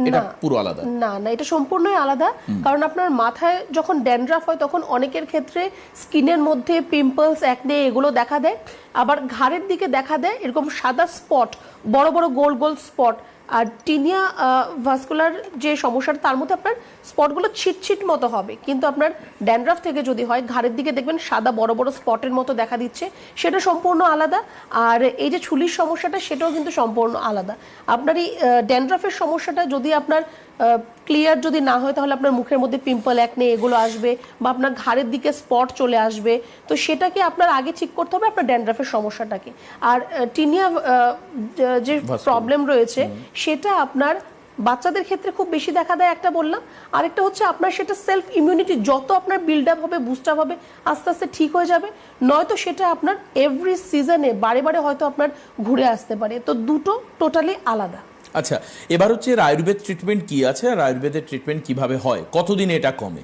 এটা পুরো আলাদা? না না, এটা সম্পূর্ণই আলাদা। কারণ আপনার মাথায় যখন ড্যান্ড্রাফ হয় তখন অনেকের ক্ষেত্রে স্কিনের মধ্যে পিম্পলস, একনে এগুলো দেখা দেয়। আবার ঘাড়ের দিকে দেখা দেয় এরকম সাদা স্পট, বড় বড় গোল গোল স্পট। আর টিনিয়া ভাস্কুলার যে সমস্যাটা, তার মধ্যে আপনার স্পটগুলো ছিটছিট মতো হবে, কিন্তু আপনার ড্যান্ড্রাফ থেকে যদি হয় ঘাড়ের দিকে দেখবেন সাদা বড় বড় স্পটের মতো দেখা দিচ্ছে, সেটা সম্পূর্ণ আলাদা। আর এই যে চুলির সমস্যাটা, সেটাও কিন্তু সম্পূর্ণ আলাদা। আপনার এই ড্যান্ড্রাফের সমস্যাটা যদি আপনার ক্লিয়ার যদি না হয়, তাহলে আপনার মুখের মধ্যে পিম্পল, একনে এগুলো আসবে, বা আপনার ঘাড়ের দিকে স্পট চলে আসবে। তো সেটাকে আপনার আগে ঠিক করতে হবে, আপনার ড্যান্ড্রাফের সমস্যাটাকে। আর টিনিয়া যে প্রবলেম রয়েছে, সেটা আপনার বাচ্চাদের ক্ষেত্রে খুব বেশি দেখা দেয়, একটা বললাম। আরেকটা হচ্ছে আপনার সেটা সেলফ ইমিউনিটি যত আপনার বিল্ড আপ হবে, বুস্ট আপ হবে, আস্তে আস্তে ঠিক হয়ে যাবে। নয়তো সেটা আপনার এভরি সিজনে বারে বারে হয়তো আপনার ঘুরে আসতে পারে। তো দুটো টোটালি আলাদা। আচ্ছা, এবার হচ্ছে আয়ুর্বেদ ট্রিটমেন্ট কি আছে, আর আয়ুর্বেদের ট্রিটমেন্ট কিভাবে হয়, কতদিনে এটা কমে?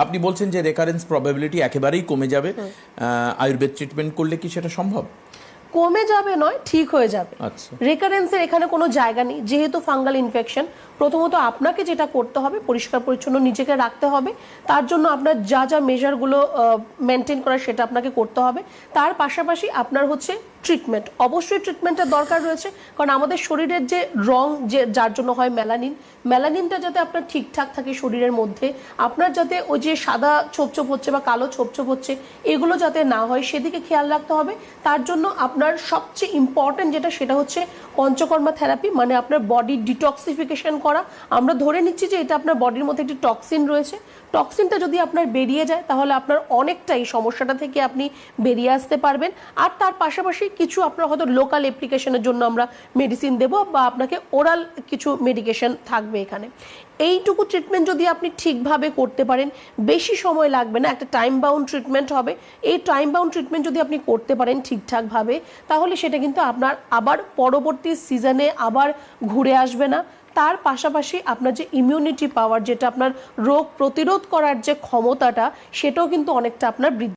আপনি বলছেন যে রেকারেন্স প্রবাবিলিটি একেবারেই কমে যাবে, আয়ুর্বেদ ট্রিটমেন্ট করলে কি সেটা সম্ভব? কমে যাবে নয়, ঠিক হয়ে যাবে। আচ্ছা, রেকারেন্সের এখানে কোনো জায়গা নেই, যেহেতু ফাঙ্গাল ইনফেকশন। প্রথমত আপনাকে যেটা করতে হবে, পরিষ্কার পরিচ্ছন্ন নিজেকে রাখতে হবে। তার জন্য আপনার যা যা মেজারগুলো মেনটেন করা, সেটা আপনাকে করতে হবে। তার পাশাপাশি আপনার হচ্ছে ট্রিটমেন্ট, অবশ্যই ট্রিটমেন্টের দরকার রয়েছে। কারণ আমাদের শরীরের যে রং, যে যার জন্য হয় মেলানিন, মেলানিনটা যাতে আপনার ঠিকঠাক থাকে শরীরের মধ্যে, আপনার যাতে ওই যে সাদা ছোপ ছোপ হচ্ছে বা কালো ছোপ ছোপ হচ্ছে, এগুলো যাতে না হয়, সেদিকে খেয়াল রাখতে হবে। তার জন্য আপনার সবচেয়ে ইম্পর্টেন্ট যেটা, সেটা হচ্ছে পঞ্চকর্মা থেরাপি, মানে আপনার বডি ডিটক্সিফিকেশন করা। আমরা ধরে নিচ্ছি যে এটা আপনার বডির মধ্যে একটি টক্সিন রয়েছে, টক্সিনটা যদি আপনার বেরিয়ে যায়, তাহলে আপনার অনেকটাই সমস্যাটা থেকে আপনি বেরিয়ে আসতে পারবেন। আর তার পাশাপাশি কিছু আপনার হয়তো লোকাল অ্যাপ্লিকেশনের জন্য আমরা মেডিসিন দেবো, বা আপনাকে ওরাল কিছু মেডিকেশন থাকবে এখানে। এইটুকু ট্রিটমেন্ট যদি আপনি ঠিকভাবে করতে পারেন, বেশি সময় লাগবে না, একটা টাইম বাউন্ড ট্রিটমেন্ট হবে। এই টাইম বাউন্ড ট্রিটমেন্ট যদি আপনি করতে পারেন ঠিকঠাকভাবে, তাহলে সেটা কিন্তু আপনার আবার পরবর্তী সিজনে আবার ঘুরে আসবে না। তার পাশাপাশি আপনার যে ইমিউনিটি পাওয়ার, যেটা আপনার রোগ প্রতিরোধ করার যে ক্ষমতাটা, সেটাও কিন্তু অনেকটা আপনার বৃদ্ধি